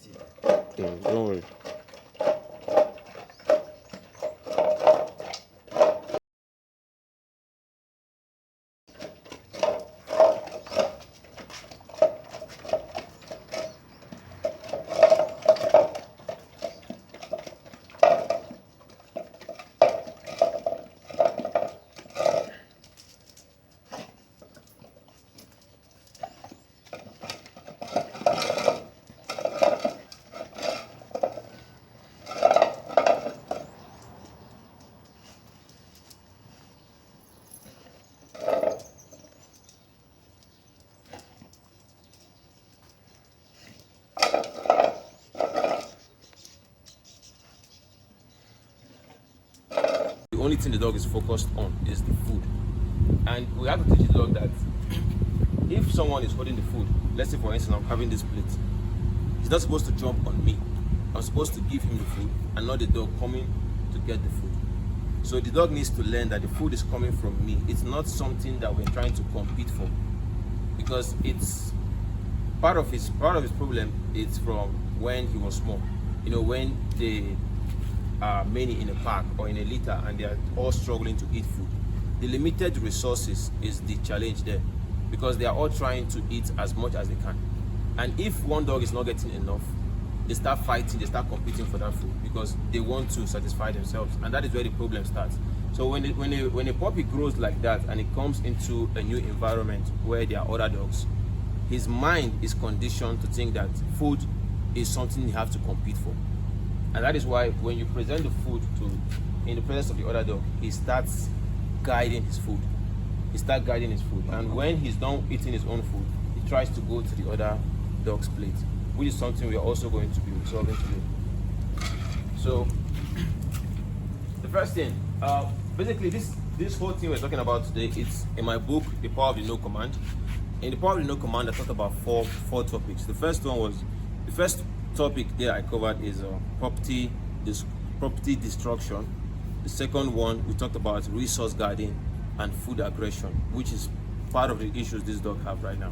see. Don't worry. The only thing the dog is focused on is the food. And we have to teach the dog that if someone is holding the food, let's say for instance I'm having this plate, he's not supposed to jump on me. I'm supposed to give him the food and not the dog coming to get the food. So the dog needs to learn that the food is coming from me. It's not something that we're trying to compete for, because it's part of his problem. It's from when he was small. You know, when they are many in a pack or in a litter and they are all struggling to eat food. The limited resources is the challenge there, because they are all trying to eat as much as they can. And if one dog is not getting enough, they start fighting, they start competing for that food because they want to satisfy themselves, and that is where the problem starts. So when a puppy grows like that and it comes into a new environment where there are other dogs, his mind is conditioned to think that food is something you have to compete for. And that is why when you present the food in the presence of the other dog, he starts guiding his food. And when he's done eating his own food, he tries to go to the other dog's plate, which is something we are also going to be resolving today. So the first thing, basically this whole thing we're talking about today, it's in my book, The Power of the No Command. In The Power of the No Command, I talked about four topics. The first topic there I covered is property destruction. The second one, we talked about resource guarding and food aggression, which is part of the issues this dog have right now.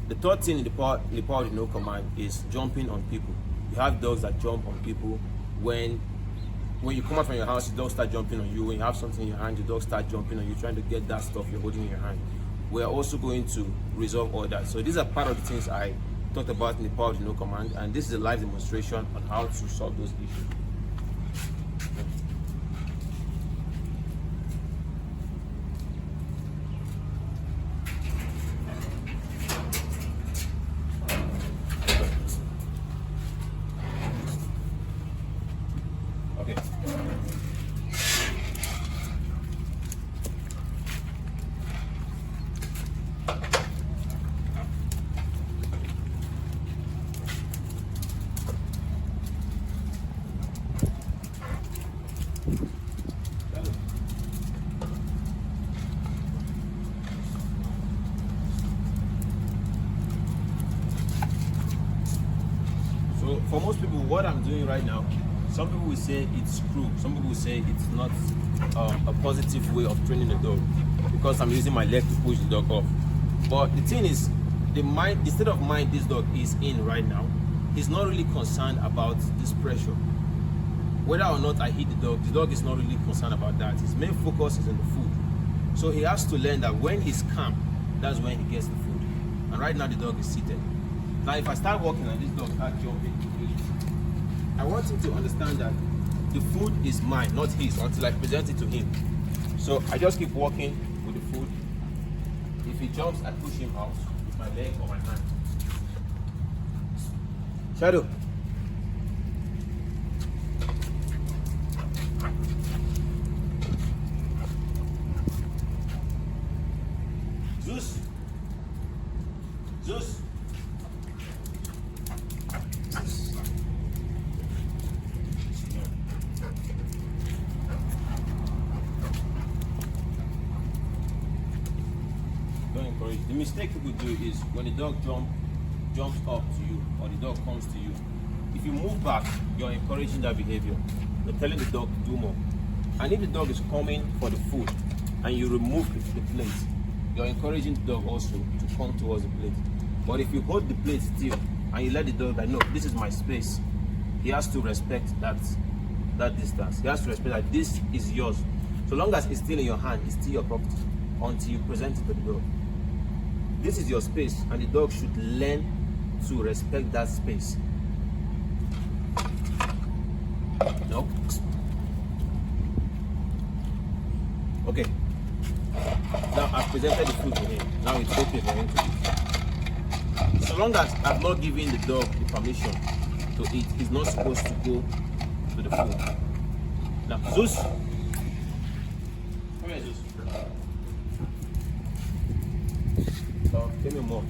The third thing in the power of the no command is jumping on people. You have dogs that jump on people. When you come out from your house, the dog start jumping on you. When you have something in your hand, the dog start jumping on you, trying to get that stuff you're holding in your hand. We're also going to resolve all that. So these are part of the things I talked about in the power of the no command, and this is a live demonstration on how to solve those issues. Okay. So for most people, what I'm doing right now, some people will say it's cruel. Some people will say it's not a positive way of training the dog, because I'm using my leg to push the dog off. But the thing is, the state of mind this dog is in right now, he's not really concerned about this pressure. Whether or not I hit the dog is not really concerned about that. His main focus is on the food. So he has to learn that when he's calm, that's when he gets the food. And right now the dog is seated. Now if I start walking and this dog starts jumping, I want him to understand that the food is mine, not his, until I present it to him. So I just keep walking with the food. If he jumps, I push him out with my leg or my hand. Shadow. Zeus. Zeus. Don't encourage. The mistake people do is when the dog jumps up to you or the dog comes to you, if you move back, you're encouraging that behavior. You're telling the dog to do more. And if the dog is coming for the food and you remove the plate, you're encouraging the dog also to come towards the plate. But if you hold the plate still and you let the dog that, no, this is my space, he has to respect that distance. He has to respect that this is yours. So long as it's still in your hand, it's still your property until you present it to the dog. This is your space, and the dog should learn to respect that space. No? Okay. Now I've presented the food to him. Now it's okay for him to eat. So long as I've not given the dog the permission to eat, he's not supposed to go to the food. Now, Zeus. Come here, Zeus. Give me more.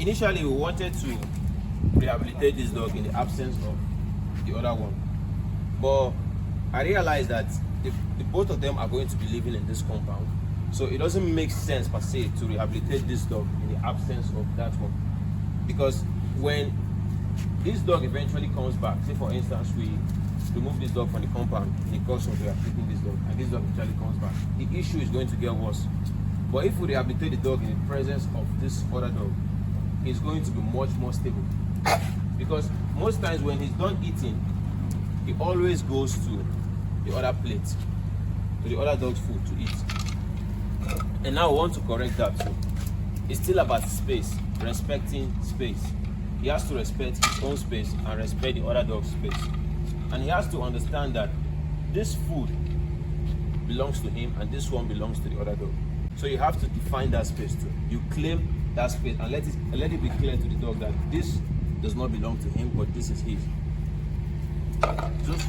Initially, we wanted to rehabilitate this dog in the absence of the other one, but I realized that the both of them are going to be living in this compound, so it doesn't make sense per se to rehabilitate this dog in the absence of that one. Because when this dog eventually comes back, say for instance we remove this dog from the compound in the course of rehabilitating this dog, and this dog eventually comes back, the issue is going to get worse. But if we rehabilitate the dog in the presence of this other dog, he's going to be much more stable. Because most times when he's done eating, he always goes to the other plate, to the other dog's food to eat. And now I want to correct that too. It's still about space, respecting space. He has to respect his own space and respect the other dog's space. And he has to understand that this food belongs to him and this one belongs to the other dog. So you have to define that space too. You claim that space and let it be clear to the dog that this does not belong to him, but this is his. Just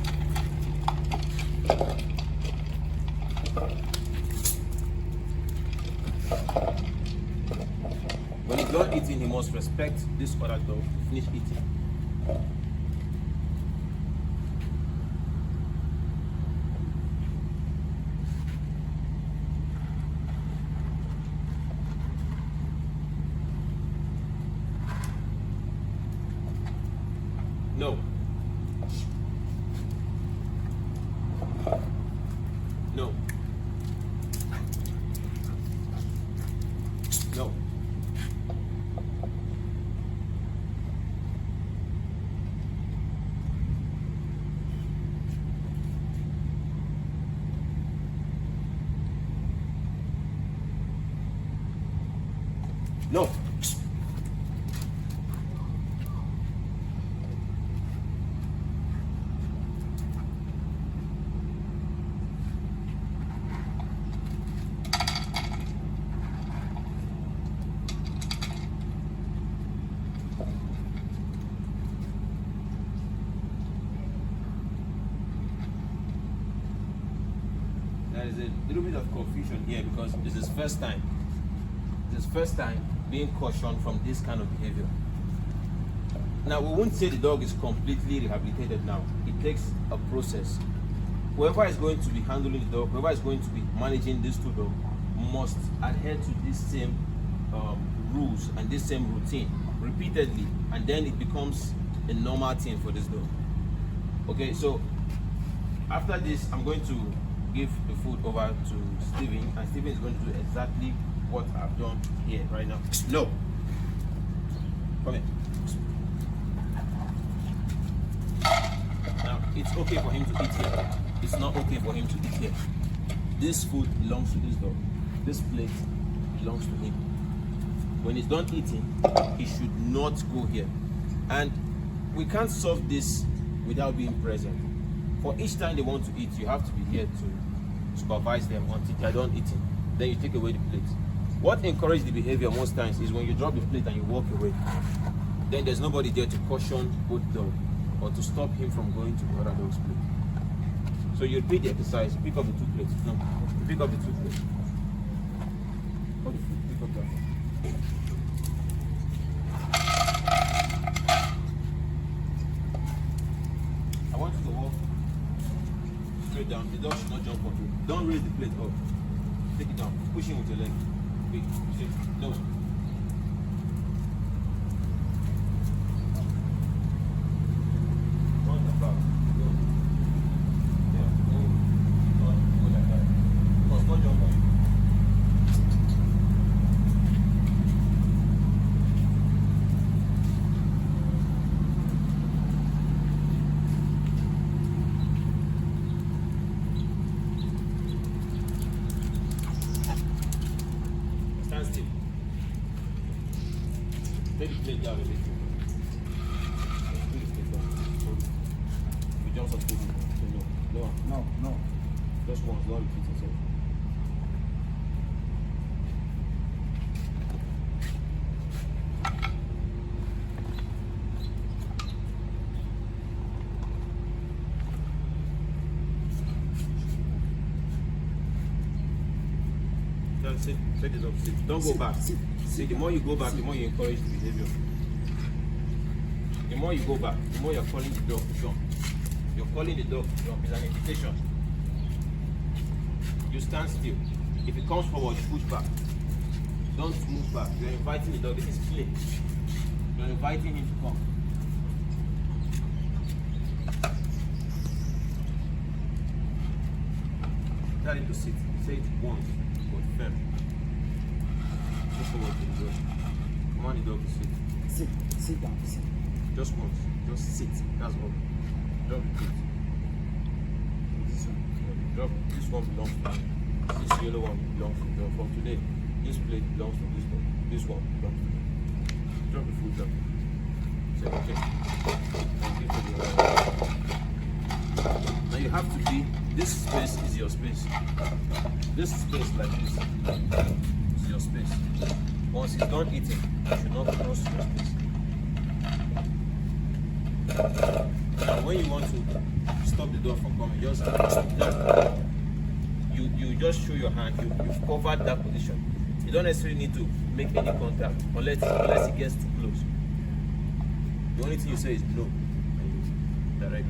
when he's done eating, he must respect this other dog to finish eating. No. No. No. No. There is a little bit of confusion here because this is first time. This is first time being cautioned from this kind of behavior. Now we won't say the dog is completely rehabilitated now. It takes a process. Whoever is going to be handling the dog, whoever is going to be managing these two dogs, must adhere to this same rules and this same routine repeatedly, and then it becomes a normal thing for this dog. Okay, so after this, I'm going to give the food over to Steven, and Steven is going to do exactly what I've done here right now. No. Come here. Now, it's okay for him to eat here. It's not okay for him to eat here. This food belongs to this dog. This plate belongs to him. When he's done eating, he should not go here. And we can't solve this without being present. For each time they want to eat, you have to be here to supervise them until they're done eating. Then you take away the plate. What encourages the behavior most times is when you drop the plate and you walk away. Then there's nobody there to caution both dogs or to stop him from going to the other dog's plate. So you repeat the exercise, pick up the two plates. No, you pick up the two plates. Hold the food, pick up that one. I want you to walk straight down. The dog should not jump on you. Don't raise the plate up. Take it down. Push him with your leg. Wait, sit. No. Run the back. Go. Yeah. Go. Go like that. You must not jump on you. you have a little. Put the plate down. Hold it. If you jump some food, so no. No. No. Just once, don't repeat yourself. Sit. Take it up. Sit. Don't go back. See, the more you go back, the more you encourage the behavior. The more you go back, the more you're calling the dog to jump. You're calling the dog to jump. It's an invitation. You stand still. If it comes forward, you push back. Don't move back. You're inviting the dog. This is play. You're inviting him to come. Tell him to sit. Say it once, but firm. Just forward to the dog. Command the dog to sit. Sit down. Sit. Just once. Just sit. That's all. Drop the plate. This one. Drop. This one belongs to me. This yellow one belongs to me. From today, this plate belongs to this one. This one belongs to me. Drop the food down. Say okay. And give it the now you have to be. This space is your space. This space like this is your space. Once he's done eating, you should not cross your space. And when you want to stop the dog from coming, just you just show your hand. You've covered that position. You don't necessarily need to make any contact unless it gets too close. The only thing you say is no. Direct.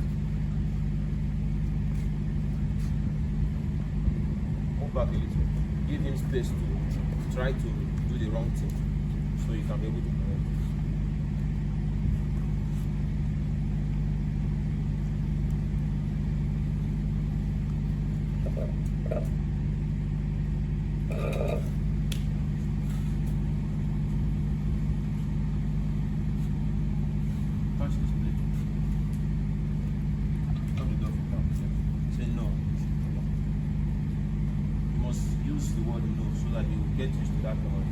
Move back a little. Give him space to try to do the wrong thing so you can be able to correct. Touch this plate. Stop the dog from coming. Say no. You must use the word no so that you will get used to that command.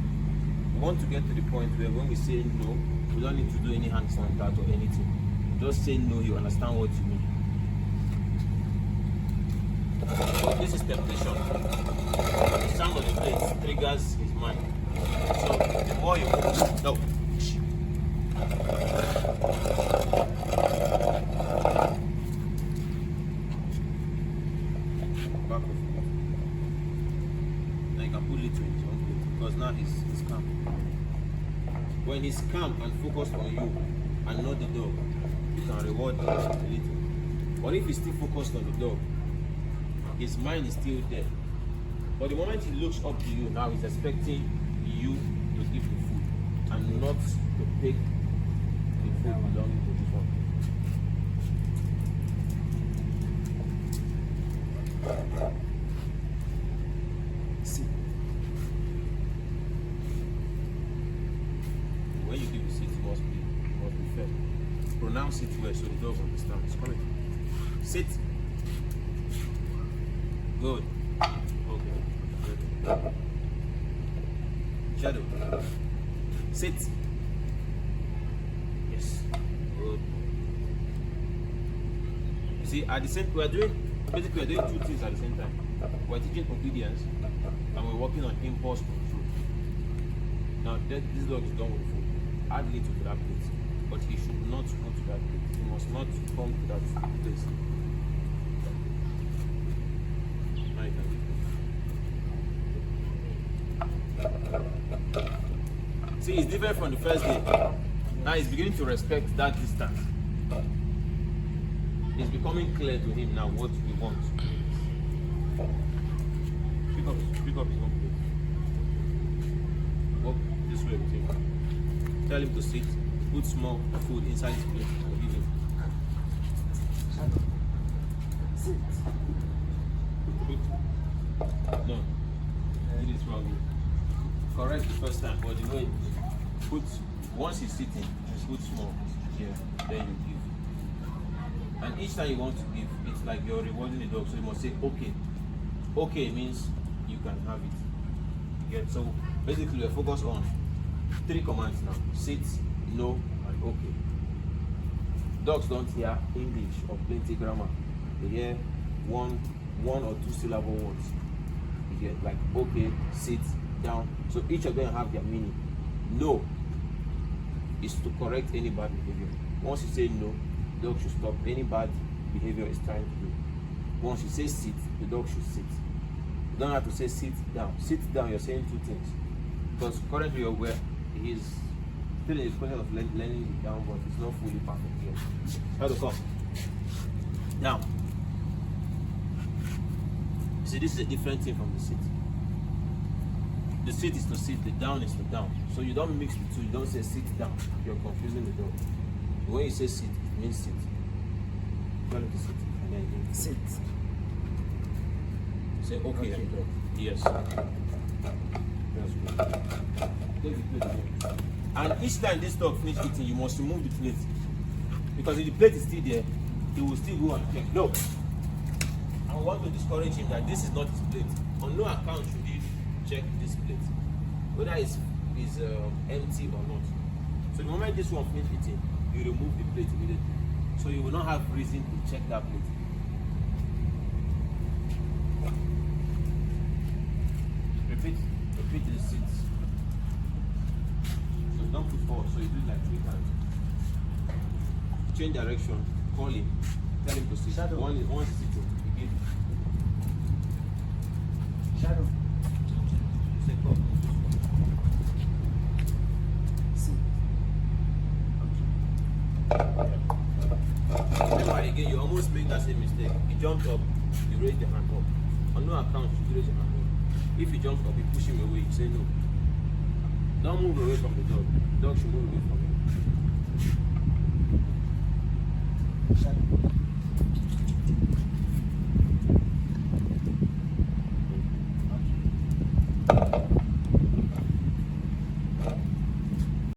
We want to get to the point where when we say no, we don't need to do any hand contact or anything. Just say no, you understand what you mean. But this is temptation. The sound of the plate triggers his mind. So the more you no. Back off. Now you can put little in his own plate because now he's calm. When he's calm and focused on you and not the dog, you can reward him a little. But if he's still focused on the dog, his mind is still there. But the moment he looks up to you, now he's expecting you to give the food and not to take the food belonging to this one. Sit. When you give the seat, it must be fair. Pronounce it well so the dog understands. Come in. Sit. Good. Okay. Good. Shadow. Sit. Yes. Good. You see, at the same we're doing two things at the same time. We're teaching obedience and we're working on impulse control. Now this dog is done with the food. Add little to that plate. But he should not go to that plate. He must not come to that place. Now you can see, it's different from the first day. Now he's beginning to respect that distance. It's becoming clear to him now what he wants. Pick up his own plate. Walk this way with him. Tell him to sit. Put small food inside his plate and give him. Sit. No. It is wrong. Correct the first time, but the way once he's sitting, just put small here, then you give. And each time you want to give, it's like you're rewarding the dog, so you must say okay. Okay means you can have it. You get so basically we're focused on 3 commands now. Sit no, and okay. Dogs don't hear English or plenty grammar. They hear one or two syllable words. You get like okay, sit, down. So each of them have their meaning. No is to correct any bad behavior. Once you say no, the dog should stop any bad behavior it's trying to do. Once you say sit, the dog should sit. You don't have to say sit down. Sit down, you're saying two things. Because currently you're aware he is still in the process of learning the down, but it's not fully perfect yet. Try to come. Down. See, this is a different thing from the sit. The sit is to sit, the down is to down. So you don't mix the two, you don't say sit down. You're confusing the dog. When you say sit, it means sit. Try to sit. And then you Sit. say okay, Okay. and dog. Yes. That's good. Take the plate again. And each time this dog finish eating, you must remove the plate. Because if the plate is still there, he will still go and check. No. I want to discourage him that this is not his plate. On no account should he check this plate, whether it's empty or not. So the moment this one finish eating, you remove the plate immediately. So you will not have reason to check that plate. Repeat the seats. So don't put forward, so you do it like 3 times. Change direction, call him, tell him to sit. Shadow. One is sitting, you give him. Shadow. Say come. Sit. Remember again, you almost make that same mistake. He jumped up, you raise the hand up. On no account should you raise your hand up. If he jumps up, you push him away, you say no. Don't move away from the dog. The dog should move away from you. Shadow.